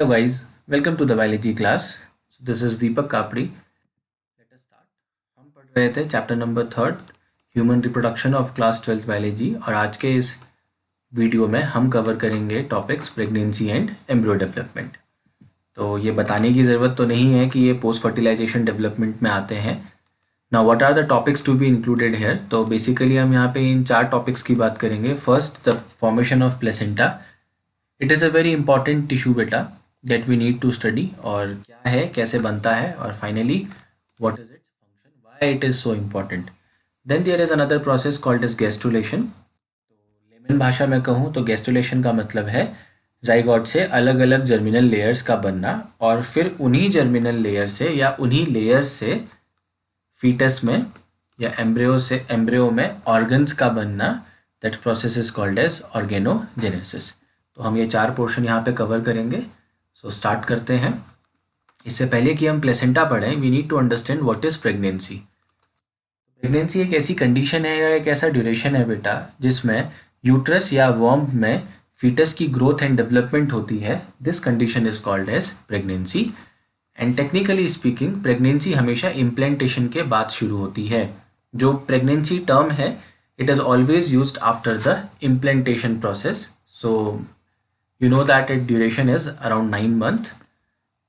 Hello guys, welcome to the biology class. So this is Deepak Kapri. Let us start. हम पढ़ रहे थे chapter number 3 human reproduction of class 12 biology और आज के इस वीडियो में हम कवर करेंगे topics pregnancy and embryo development. तो ये बताने की ज़रूरत तो नहीं है कि ये पोस्ट फर्टिलाइजेशन डेवलपमेंट में आते हैं। Now what are the topics to be included here. तो बेसिकली हम यहाँ पे इन 4 टॉपिक्स की बात करेंगे। First, the formation of placenta. It is a very important tissue बेटा that we need to study और क्या है, कैसे बनता है, और finally what is its function, why it is so important. Then there is another process called as gastrulation. तो lemon भाषा में कहूँ तो gastrulation का मतलब है जाइगोट से अलग अलग जर्मिनल लेयर्स का बनना और फिर उन्हीं जर्मिनल लेयर से या उन्हीं लेयर्स से फीटस में या एम्ब्रियो में ऑर्गन्स का बनना। That process is called as organogenesis. तो हम ये 4 पोर्शन यहाँ पे कवर करेंगे। सो स्टार्ट करते हैं। इससे पहले कि हम प्लेसेंटा पढ़ें, we need to understand what is pregnancy. Pregnancy एक ऐसी कंडीशन है या एक ऐसा ड्यूरेशन है बेटा जिसमें यूट्रस या वर्म में फीटस की ग्रोथ एंड डेवलपमेंट होती है। This condition is called as pregnancy. And technically speaking pregnancy हमेशा इम्प्लांटेशन के बाद शुरू होती है। जो प्रेगनेंसी टर्म है it is always used after the implantation process. So you know that its duration is around 9 months.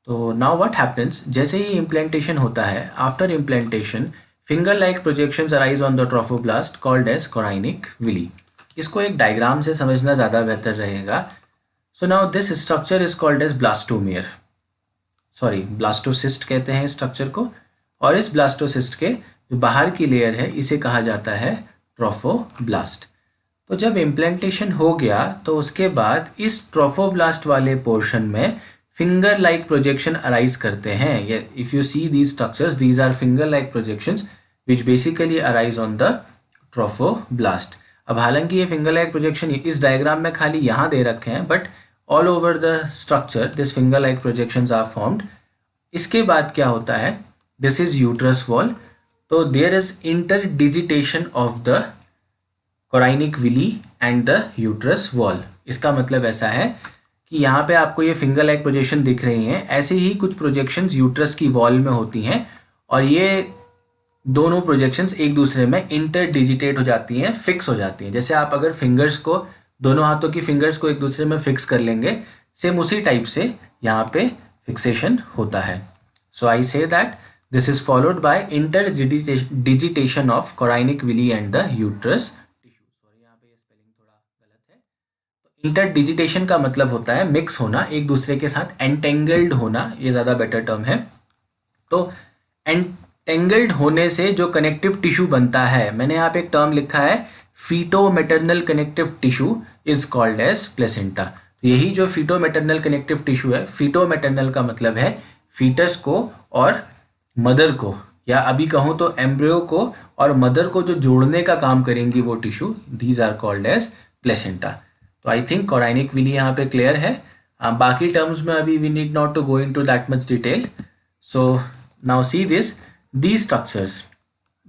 तो now what happens, जैसे ही implantation होता है, after implantation finger like projections arise on the trophoblast called as chorionic villi. इसको एक diagram से समझना ज़्यादा बेहतर रहेगा। So now this structure is called as blastomere, sorry blastocyst कहते हैं स्ट्रक्चर को, और इस ब्लास्टोसिस्ट के जो बाहर की लेयर है इसे कहा जाता है ट्रोफोब्लास्ट। तो जब इम्प्लांटेशन हो गया तो उसके बाद इस ट्रोफोब्लास्ट वाले पोर्शन में फिंगर लाइक प्रोजेक्शन अराइज करते हैं। If you see these structures, these are finger like projections which basically arise on the trophoblast. अब हालांकि ये फिंगर लाइक प्रोजेक्शन इस डायग्राम में खाली यहाँ दे रखे हैं, but all over the structure this finger like projections are formed. इसके बाद क्या होता है, दिस इज यूट्रस वॉल। तो there is interdigitation of the chorionic villi and the uterus wall. इसका मतलब ऐसा है कि यहाँ पे आपको ये फिंगर लाइक प्रोजेक्शन दिख रही हैं, ऐसे ही कुछ प्रोजेक्शंस यूट्रस की वॉल में होती हैं और ये दोनों प्रोजेक्शंस एक दूसरे में इंटरडिजिटेट हो जाती हैं, फिक्स हो जाती हैं। जैसे आप अगर फिंगर्स को, दोनों हाथों की फिंगर्स को एक दूसरे में फिक्स कर लेंगे, सेम उसी टाइप से यहाँ पे फिक्सेशन होता है। So I say that this is followed by interdigitation of chorionic villi and the uterus. Interdigitation का मतलब होता है मिक्स होना, एक दूसरे के साथ एंटेंगल्ड होना, ये ज़्यादा बेटर टर्म है। तो एंटेंगल्ड होने से जो कनेक्टिव टिश्यू बनता है, मैंने यहाँ पे एक टर्म लिखा है feto maternal connective tissue is called as placenta. यही जो फीटो मैटरनल कनेक्टिव टिश्यू है, फीटो मैटरनल का मतलब है फीटस को और मदर को, या अभी कहूँ तो एम्ब्रियो को और मदर को जो जोड़ने का काम करेंगी वो tissue, these are called as placenta. तो आई थिंक कोराइनिक विली यहाँ पे क्लियर है। बाकी टर्म्स में अभी we need not to go into that much detail. So now see these structures,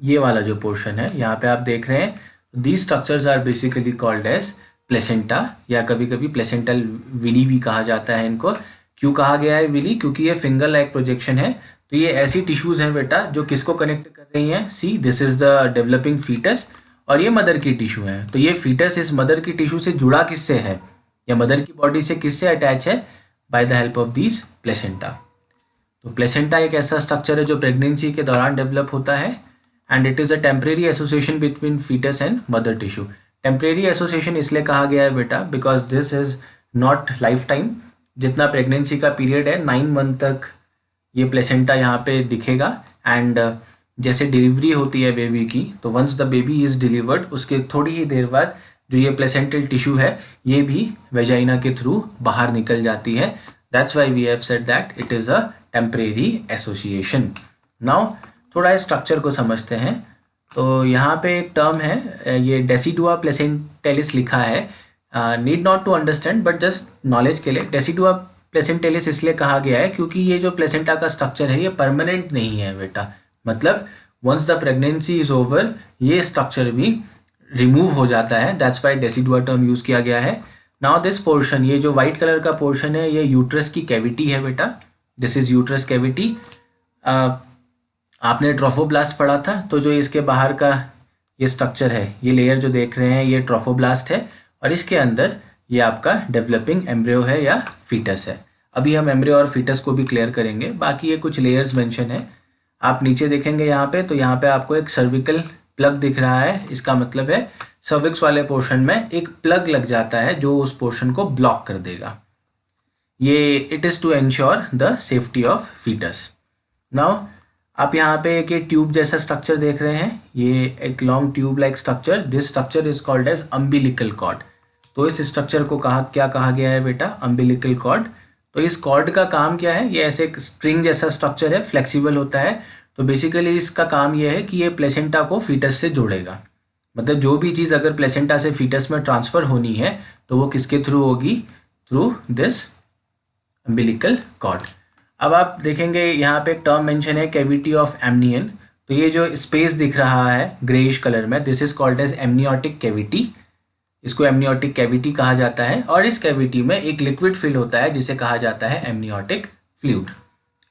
ये वाला जो पोर्शन है यहाँ पे आप देख रहे हैं, these structures are basically called as placenta, या कभी कभी प्लेसेंटल विली भी कहा जाता है इनको। क्यों कहा गया है विली? क्योंकि ये फिंगर लाइक प्रोजेक्शन है। तो ये ऐसी टिश्यूज हैं बेटा जो किसको कनेक्ट कर रही हैं। See this is the developing fetus और ये मदर की टिश्यू है। तो ये फीटस इस मदर की टिश्यू से जुड़ा किससे है, या मदर की बॉडी से किससे अटैच है? By the help of these placenta. तो प्लेसेंटा एक ऐसा स्ट्रक्चर है जो प्रेगनेंसी के दौरान डेवलप होता है and it is a temporary association between fetus and mother tissue. Temporary association इसलिए कहा गया है बेटा because this is not life time. जितना प्रेगनेंसी का पीरियड है 9 मंथ तक ये प्लेसेंटा यहाँ पे दिखेगा। एंड जैसे डिलीवरी होती है बेबी की, तो once the baby is delivered, उसके थोड़ी ही देर बाद जो ये प्लेसेंटल टिश्यू है ये भी वेजाइना के थ्रू बाहर निकल जाती है। That's why we have said that it is a temporary association. Now थोड़ा इस स्ट्रक्चर को समझते हैं। तो यहाँ पे एक टर्म है, ये डेसिडुआ प्लेसेंटेलिस लिखा है। Need not to understand but just knowledge के लिए, डेसिडुआ प्लेसेंटेलिस इसलिए कहा गया है क्योंकि ये जो प्लेसेंटा का स्ट्रक्चर है ये परमानेंट नहीं है बेटा। मतलब once the pregnancy is over ये स्ट्रक्चर भी रिमूव हो जाता है। That's why decidua term use किया गया है। नाउ दिस पोर्शन, ये जो वाइट कलर का पोर्शन है ये यूट्रस की कैविटी है बेटा, दिस इज यूट्रस कैविटी। आपने ट्रोफोब्लास्ट पढ़ा था, तो जो इसके बाहर का ये स्ट्रक्चर है, ये लेयर जो देख रहे हैं ये ट्रोफोब्लास्ट है, और इसके अंदर ये आपका डेवलपिंग एम्ब्रियो है या फीटस है। अभी हम एम्ब्रियो और फीटस को भी क्लियर करेंगे, बाकी ये कुछ लेयर्स मेंशन है। आप नीचे देखेंगे यहाँ पे, तो यहाँ पे आपको एक सर्विकल प्लग दिख रहा है, इसका मतलब है सर्विक्स वाले पोर्शन में एक प्लग लग जाता है जो उस पोर्शन को ब्लॉक कर देगा। ये it is to ensure the safety of fetus. Now आप यहाँ पे एक ये ट्यूब जैसा स्ट्रक्चर देख रहे हैं, ये एक long tube like structure, this structure is called as umbilical cord. तो इस स्ट्रक्चर को क्या कहा गया है बेटा, अम्बिलिकल कॉर्ड। तो इस कॉर्ड का काम क्या है, ये ऐसे एक स्ट्रिंग जैसा स्ट्रक्चर है, फ्लेक्सिबल होता है। तो बेसिकली इसका काम ये है कि ये प्लेसेंटा को फीटस से जोड़ेगा। मतलब जो भी चीज़ अगर प्लेसेंटा से फीटस में ट्रांसफ़र होनी है तो वो किसके थ्रू होगी, थ्रू दिस अम्बिलिकल कॉर्ड। अब आप देखेंगे यहाँ पे एक टर्म मेंशन है, कैविटी ऑफ एमनियन। तो ये जो स्पेस दिख रहा है ग्रेइश कलर में, this is called as amniotic cavity. इसको एमनियोटिक कैविटी कहा जाता है, और इस कैविटी में एक लिक्विड फिल होता है जिसे कहा जाता है amniotic fluid.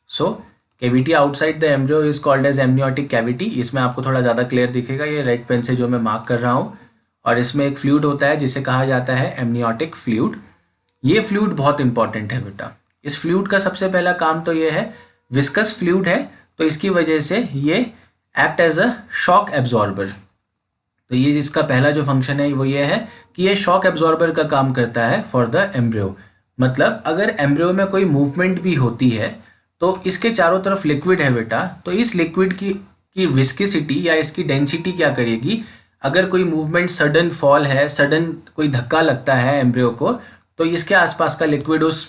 So cavity outside the embryo is called as amniotic cavity. इसमें आपको थोड़ा ज़्यादा क्लियर दिखेगा, ये रेड पेन से जो मैं मार्क कर रहा हूँ। और इसमें एक फ्लूइड होता है जिसे कहा जाता है एमनियोटिक फ्लूइड। ये फ्लूइड बहुत इंपॉर्टेंट है बेटा। इस फ्लूइड का सबसे पहला काम तो ये है, विस्कस फ्लूइड है, तो इसकी वजह से ये act as a shock absorber. तो ये इसका पहला जो फंक्शन है वो ये है कि ये शॉक एब्जॉर्बर का काम करता है फॉर द एम्ब्रियो। मतलब अगर एम्ब्रियो में कोई मूवमेंट भी होती है तो इसके चारों तरफ लिक्विड है बेटा, तो इस लिक्विड की विस्किसिटी या इसकी डेंसिटी क्या करेगी, अगर कोई मूवमेंट सडन फॉल है, सडन कोई धक्का लगता है एम्ब्रियो को, तो इसके आसपास का लिक्विड उस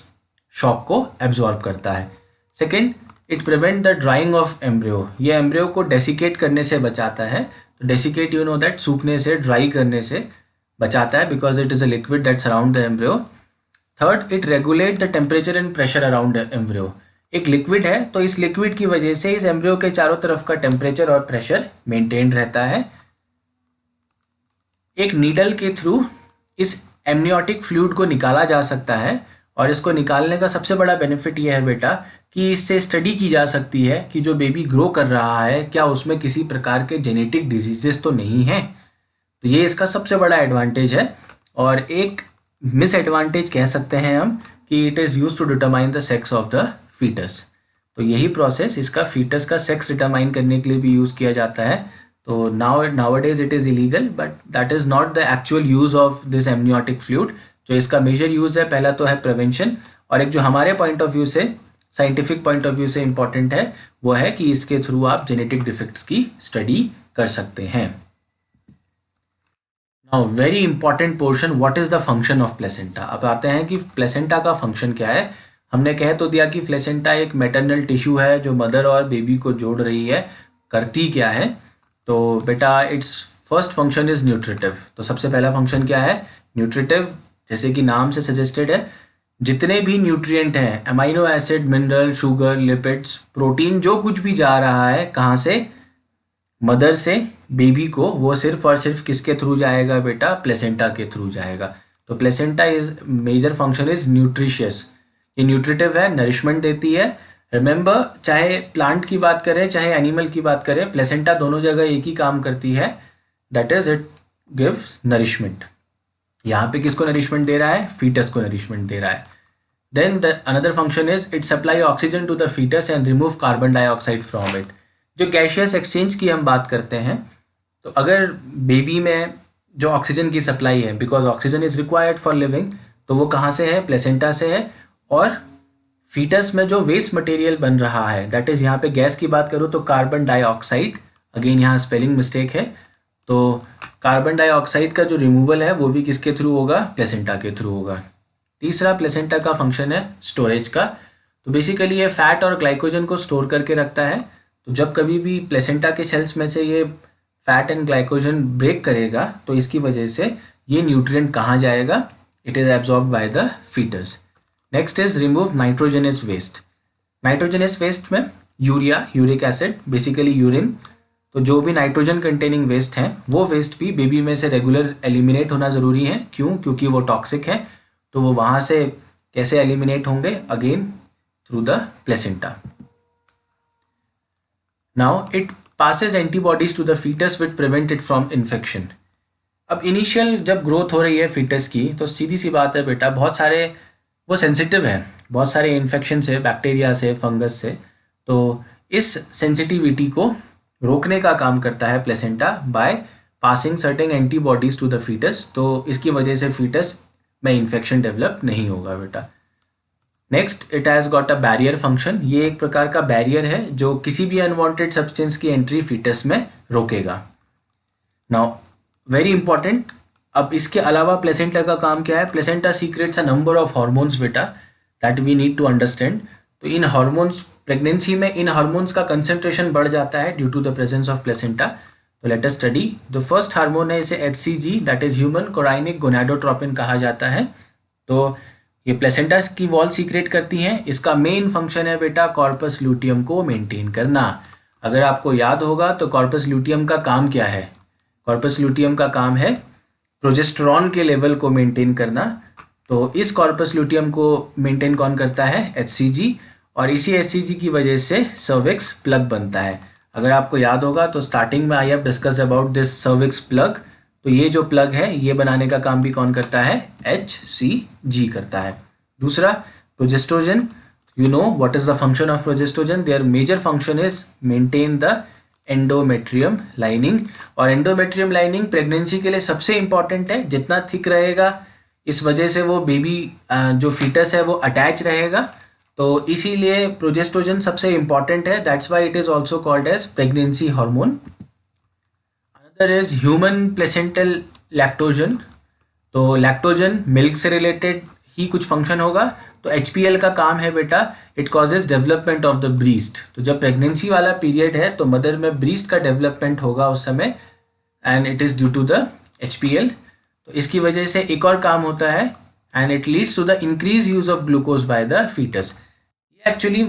शॉक को एब्जॉर्ब करता है। Second, it prevent the drying of embryo. ये एम्ब्रियो को डेसिकेट करने से बचाता है। तो डेसिकेट यू नो दैट, सूखने से, ड्राई करने से बचाता है, because it is a liquid that surround the embryo. Third, it regulate the temperature and pressure around the embryo. एक लिक्विड है, तो इस लिक्विड की वजह से इस एम्ब्रियो के चारों तरफ का टेम्परेचर और प्रेशर मेंटेन रहता है। एक नीडल के थ्रू इस एमनियोटिक फ्लूइड को निकाला जा सकता है, और इसको निकालने का सबसे बड़ा बेनिफिट ये है बेटा कि इससे स्टडी की जा सकती है कि जो बेबी ग्रो कर रहा है क्या उसमें किसी प्रकार के जेनेटिक डिजीजेस तो नहीं हैं। तो ये इसका सबसे बड़ा एडवांटेज है। और एक मिसएडवांटेज कह सकते हैं हम कि it is use to determine the sex of the foetus. तो यही प्रोसेस इसका फीटस का सेक्स डिटरमाइन करने के लिए भी यूज़ किया जाता है। तो nowadays it is illegal, but that is not the actual use of this amniotic fluid. जो इसका मेजर यूज़ है, पहला तो है प्रिवेंशन, और एक जो हमारे पॉइंट ऑफ व्यू से, साइंटिफिक पॉइंट ऑफ व्यू से इम्पॉर्टेंट है, वो है कि इसके थ्रू आप जेनेटिक डिफेक्ट्स की स्टडी कर सकते हैं। Now very important portion, what is the function of placenta. अब आते हैं कि प्लेसेंटा का फंक्शन क्या है। हमने कह तो दिया कि प्लेसेंटा एक मैटरनल टिश्यू है जो मदर और बेबी को जोड़ रही है। करती क्या है, तो बेटा it's first function is nutritive. तो सबसे पहला फंक्शन क्या है, न्यूट्रिटिव। जैसे कि नाम से सजेस्टेड है, जितने भी न्यूट्रिएंट हैं, amino acid, mineral, sugar, lipids, protein, जो कुछ भी जा रहा है कहाँ से, मदर से बेबी को, वो सिर्फ और सिर्फ किसके थ्रू जाएगा बेटा, प्लेसेंटा के थ्रू जाएगा। तो placenta is major function is nutritious. ये न्यूट्रिटिव है, नरिशमेंट देती है। रिमेंबर, चाहे प्लांट की बात करें चाहे एनिमल की बात करें, प्लेसेंटा दोनों जगह एक ही काम करती है, that is it gives nourishment. यहाँ पे किसको नरिशमेंट दे रहा है, फीटस को नरिशमेंट दे रहा है। Then the another function is it supply oxygen to the foetus and remove carbon dioxide from it. जो गैशियस एक्सचेंज की हम बात करते हैं, तो अगर बेबी में जो ऑक्सीजन की सप्लाई है, because oxygen is required for living, तो वो कहाँ से है, प्लेसेंटा से है। और फीटस में जो वेस्ट मटेरियल बन रहा है, दैट इज, यहाँ पे गैस की बात करूँ तो कार्बन डाइऑक्साइड, अगेन यहाँ स्पेलिंग मिस्टेक है, तो कार्बन डाइऑक्साइड का जो रिमूवल है वो भी किसके थ्रू होगा, प्लेसेंटा के थ्रू होगा। तीसरा प्लेसेंटा का फंक्शन है स्टोरेज का। तो बेसिकली ये फैट और ग्लाइकोजन को स्टोर करके रखता है। तो जब कभी भी प्लेसेंटा के सेल्स में से ये फैट एंड ग्लाइकोजन ब्रेक करेगा, तो इसकी वजह से ये न्यूट्रिएंट कहाँ जाएगा, it is absorb by the foetus. Next is remove nitrogenous waste. Nitrogenous waste में urea, uric acid, basically urine, तो जो भी नाइट्रोजन कंटेनिंग वेस्ट हैं वो वेस्ट भी बेबी में से रेगुलर एलिमिनेट होना ज़रूरी है। क्यों, क्योंकि वो टॉक्सिक है। तो वो वहाँ से कैसे एलिमिनेट होंगे? Again through the placenta. Now it passes antibodies to the fetus which prevent it from infection. अब इनिशियल जब ग्रोथ हो रही है फीटस की, तो सीधी सी बात है बेटा, बहुत सारे वो सेंसिटिव है, बहुत सारे इन्फेक्शन से, बैक्टीरिया से, फंगस से. तो इस सेंसिटिविटी को रोकने का काम करता है placenta by passing certain antibodies to the foetus. तो इसकी वजह से फीटस में इन्फेक्शन डेवलप नहीं होगा बेटा. Next, it has got a barrier function. ये एक प्रकार का बैरियर है जो किसी भी अनवांटेड सब्सटेंस की एंट्री फीटस में रोकेगा. नाउ वेरी इंपॉर्टेंट, अब इसके अलावा प्लेसेंटा का काम क्या है? Placenta secretes a number of hormones बेटा, that we need to understand. तो इन हार्मोन्स, प्रेगनेंसी में इन हार्मोन्स का कंसंट्रेशन बढ़ जाता है due to the presence of placenta. तो let us study. The first hormone है, इसे HCG, that is human chorionic gonadotropin कहा जाता है. तो ये प्लेसेंटा की वॉल सीक्रेट करती हैं. इसका मेन फंक्शन है बेटा कॉर्पस ल्यूटियम को मेंटेन करना. अगर आपको याद होगा तो कॉर्पस ल्यूटियम का काम क्या है? कॉर्पस ल्यूटियम का काम है प्रोजेस्टेरॉन के लेवल को मेंटेन करना. तो इस कॉर्पस ल्यूटियम को मेंटेन कौन करता है? HCG. और इसी HCG की वजह से सर्विक्स प्लग बनता है. अगर आपको याद होगा तो स्टार्टिंग में I have discuss about this cervix plug. तो ये जो प्लग है, ये बनाने का काम भी कौन करता है? HCG करता है. दूसरा, progesterone. You know what is the function of progesterone? Their major function is maintain the endometrium lining. और एंडोमेट्रियम लाइनिंग प्रेगनेंसी के लिए सबसे इंपॉर्टेंट है. जितना थिक रहेगा, इस वजह से वो बेबी जो फीटस है वो अटैच रहेगा. तो इसीलिए प्रोजेस्ट्रोजन सबसे इंपॉर्टेंट है. That's why it is also called as pregnancy hormone. Another is human placental lactogen. तो लैक्टोजन मिल्क से रिलेटेड ही कुछ फंक्शन होगा. तो HPL का काम है बेटा, it causes development of the breast. तो जब प्रेगनेंसी वाला पीरियड है तो मदर में ब्रीस्ट का डेवलपमेंट होगा उस समय, and it is due to the HPL. तो इसकी वजह से एक और काम होता है, and it leads to the increase use of glucose by the foetus. ये एक्चुअली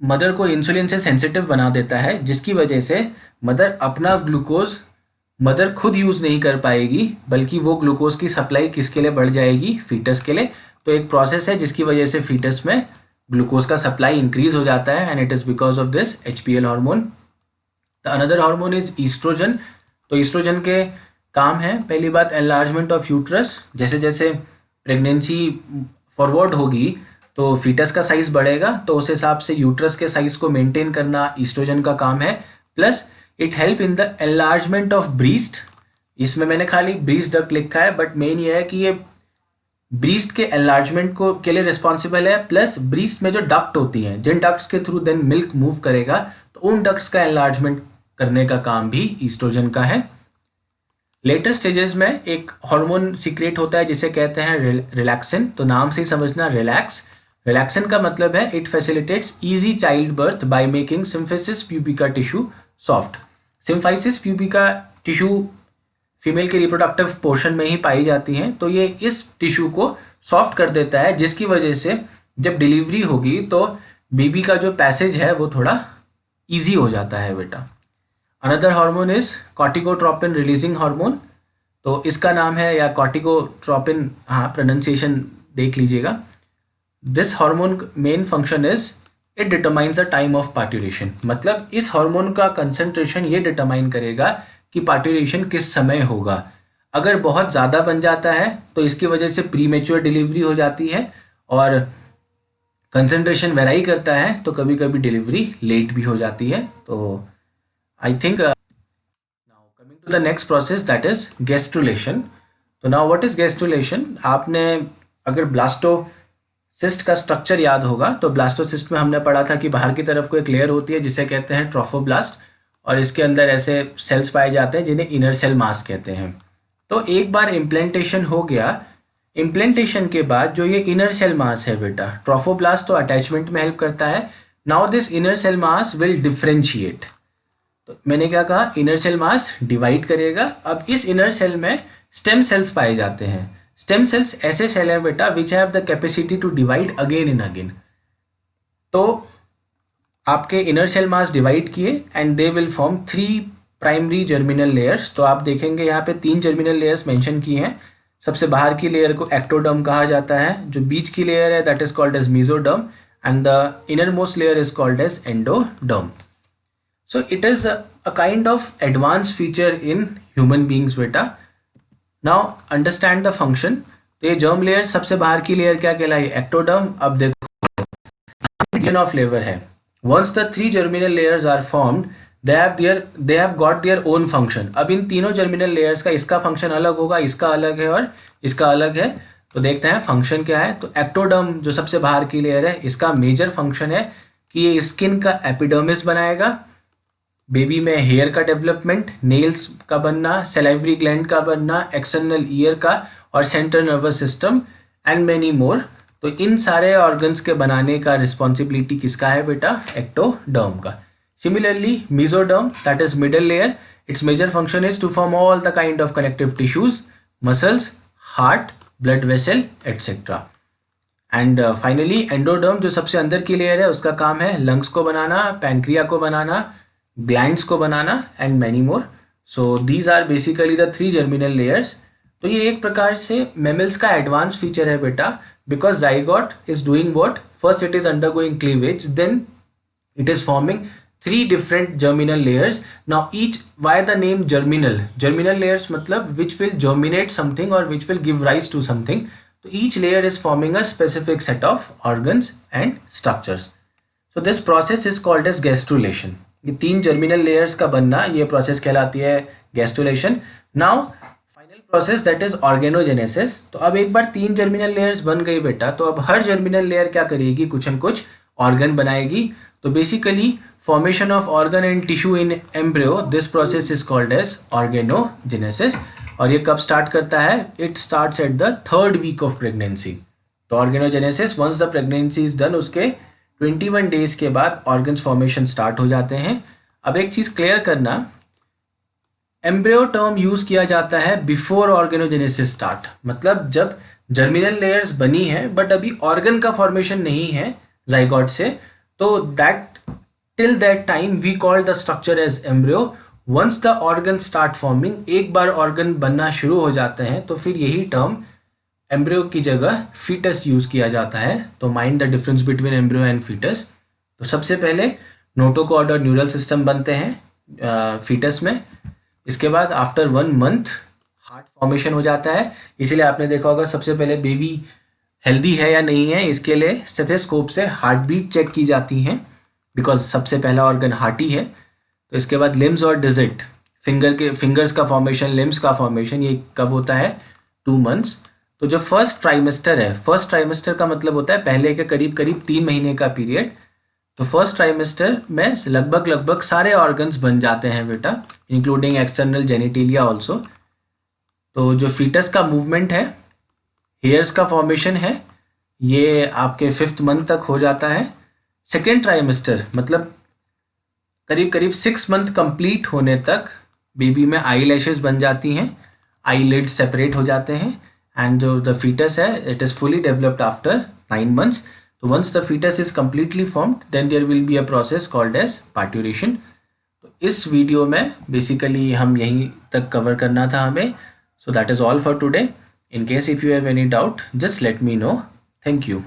मदर को इंसुलिन से सेंसिटिव बना देता है, जिसकी वजह से मदर अपना ग्लूकोज मदर खुद यूज़ नहीं कर पाएगी, बल्कि वो ग्लूकोज की सप्लाई किसके लिए बढ़ जाएगी? फीटस के लिए. तो एक प्रोसेस है जिसकी वजह से फीटस में ग्लूकोज का सप्लाई इंक्रीज हो जाता है, and it is because of this HPL hormone. The another hormone is oestrogen. तो ईस्ट्रोजन के काम है, पहली बात एनलार्जमेंट ऑफ यूट्रस. जैसे जैसे प्रेगनेंसी फॉरवर्ड होगी तो फीटस का साइज बढ़ेगा, तो उस हिसाब से यूट्रस के साइज को मेंटेन करना ईस्ट्रोजन का काम है. Plus it help in the enlargement of breast. इसमें मैंने खाली ब्रीस्ट डक्ट लिखा है, बट मेन ये है कि ये ब्रीस्ट के एनलार्जमेंट को के लिए रिस्पॉन्सिबल है. प्लस ब्रीस्ट में जो डक्ट होती हैं, जिन डक्ट्स के थ्रू देन मिल्क मूव करेगा, तो उन डक्ट्स का एनलार्जमेंट करने का काम भी ईस्ट्रोजन का है. लेटर स्टेजेस में एक हार्मोन सीक्रेट होता है जिसे कहते हैं रिलैक्सिन. तो नाम से ही समझना, रिलैक्स. रिलैक्सिन का मतलब है it facilitates easy child birth by making symphysis pubica tissue soft. Symphysis pubica tissue female के रिप्रोडक्टिव पोर्शन में ही पाई जाती हैं. तो ये इस टिश्यू को सॉफ्ट कर देता है, जिसकी वजह से जब डिलीवरी होगी तो बेबी का जो पैसेज है वो थोड़ा इजी हो जाता है बेटा. Another hormone is corticotropin releasing hormone. तो इसका नाम है, या कॉर्टिकोट्रोपिन, हाँ प्रोनाउंसिएशन देख लीजिएगा. This hormone main function is it determines the time of parturition. मतलब इस हार्मोन का कंसंट्रेशन ये डिटरमाइन करेगा कि पार्ट्यूरेशन किस समय होगा. अगर बहुत ज़्यादा बन जाता है तो इसकी वजह से प्रीमेच्योर डिलीवरी हो जाती है, और कंसंट्रेशन वेराई करता है तो कभी कभी डिलीवरी लेट भी हो जाती है. तो I think now coming to the next process, that is gastrulation. तो नाउ व्हाट इज गैस्ट्रुलेशन? आपने अगर ब्लास्टोसिस्ट का स्ट्रक्चर याद होगा तो ब्लास्टोसिस्ट में हमने पढ़ा था कि बाहर की तरफ को एक लेयर होती है जिसे कहते हैं ट्रोफोब्लास्ट, और इसके अंदर ऐसे सेल्स पाए जाते हैं जिन्हें इनर सेल मास कहते हैं. तो एक बार इम्प्लांटेशन हो गया, इम्प्लांटेशन के बाद जो ये इनर सेल मास है बेटा, ट्रोफोब्लास्ट तो अटैचमेंट में हेल्प करता है. Now this inner cell mass will differentiate. तो मैंने क्या कहा? इनर सेल मास डिवाइड करेगा. अब इस इनर सेल में स्टेम सेल्स पाए जाते हैं. स्टेम सेल्स ऐसे सेल है बेटा which have the capacity to divide again and again. तो आपके इनर सेल मास डिवाइड किए and they will form 3 primary germinal layers. तो आप देखेंगे यहाँ पे 3 जर्मिनल लेयर्स मेंशन किए हैं. सबसे बाहर की लेयर को एक्टोडर्म कहा जाता है, जो बीच की लेयर है that is called as mesoderm, and the inner most layer is called as endoderm. So it is a kind of advance feature in human beings बेटा. Now understand the function. तो ये germ layer सबसे बाहर की layer क्या कहलाई? Ectoderm. अब देखो ऑफ लेयर है. Once the 3 germinal layers are formed, they have got their own function. अब इन तीनों जर्मिनल लेयर्स का इसका फंक्शन अलग होगा, इसका अलग है और इसका अलग है. तो देखते हैं फंक्शन क्या है. तो एक्टोडर्म जो सबसे बाहर की लेयर है, इसका मेजर फंक्शन है कि ये स्किन का एपिडर्मिस बनाएगा, बेबी में हेयर का डेवलपमेंट, नेल्स का बनना, सलाइवरी ग्लैंड का बनना, एक्सटर्नल ईयर का और central nervous system and many more. तो इन सारे ऑर्गन्स के बनाने का रिस्पॉन्सिबिलिटी किसका है बेटा? एक्टोडर्म का. Similarly, mesoderm, that is middle layer, its major function is to form all the kind of connective tissues, muscles, heart, blood vessel, etc. And finally, endoderm जो सबसे अंदर की लेयर है, उसका काम है lungs को बनाना, pancreas को बनाना, glands को बनाना and many more. So these are basically the 3 germinal layers. तो ये एक प्रकार से mammals का advanced feature है बेटा, because zygote is doing what? First it is undergoing cleavage, then it is forming 3 different germinal layers. Now each, why the name germinal? Germinal layers मतलब which will germinate something or which will give rise to something. So each layer is forming a specific set of organs and structures. So this process is called as gastrulation. ये 3 germinal layers का बनना, ये process कहलाती है gastrulation. Now final process that is organogenesis. तो अब एक बार 3 germinal layers बन गई बेटा, तो अब हर germinal layer क्या करेगी? कुछ न कुछ organ बनाएगी. तो basically formation of organ and tissue in embryo, this process is called as organogenesis. और ये कब स्टार्ट करता है? It starts at the 3rd week of pregnancy. तो organogenesis once the pregnancy is done, उसके 21 days के बाद organs formation स्टार्ट हो जाते हैं. अब एक चीज़ क्लियर करना, एम्ब्रियो टर्म यूज़ किया जाता है बिफोर ऑर्गेनोजेनेसिस स्टार्ट. मतलब जब जर्मिनल लेयर्स बनी है बट अभी ऑर्गन का फॉर्मेशन नहीं है जाइगोट से, तो that till that time we call the structure as embryo. once the organs start forming, एक बार ऑर्गन बनना शुरू हो जाते हैं, तो फिर यही टर्म एम्ब्रियो की जगह फीटस यूज किया जाता है. तो mind the difference between embryo and foetus. तो सबसे पहले नोटोकॉर्ड और न्यूरल सिस्टम बनते हैं फीटस में. इसके बाद आफ्टर 1 month हार्ट फॉर्मेशन हो जाता है. इसीलिए आपने देखा होगा सबसे पहले बेबी हेल्दी है या नहीं है, इसके लिए स्टेथोस्कोप से हार्ट बीट चेक की जाती हैं, बिकॉज सबसे पहला ऑर्गन हार्ट ही है. तो इसके बाद लिम्स और डिजिट, फिंगर्स का फॉर्मेशन, लिम्स का फॉर्मेशन, ये कब होता है? 2 months. तो जो फर्स्ट ट्राइमेस्टर है, फर्स्ट ट्राइमेस्टर का मतलब होता है पहले के करीब 3 महीने का पीरियड. तो फर्स्ट ट्राइमेस्टर में लगभग सारे ऑर्गन्स बन जाते हैं बेटा, इंक्लूडिंग एक्सटर्नल जेनिटेलिया ऑल्सो. तो जो फीटस का मूवमेंट है, हेयर्स का फॉर्मेशन है, ये आपके 5th month तक हो जाता है. सेकेंड ट्राइमेस्टर मतलब करीब 6 month कंप्लीट होने तक बेबी में आई लैशेस बन जाती हैं, आई लिड सेपरेट हो जाते हैं, एंड जो द फीटस है it is fully developed after 9 months. तो once the foetus is completely formed, then there will be a process called as parturition. तो इस वीडियो में बेसिकली हम यहीं तक कवर करना था हमें. So that is all for today. In case if you have any doubt, just let me know. Thank you.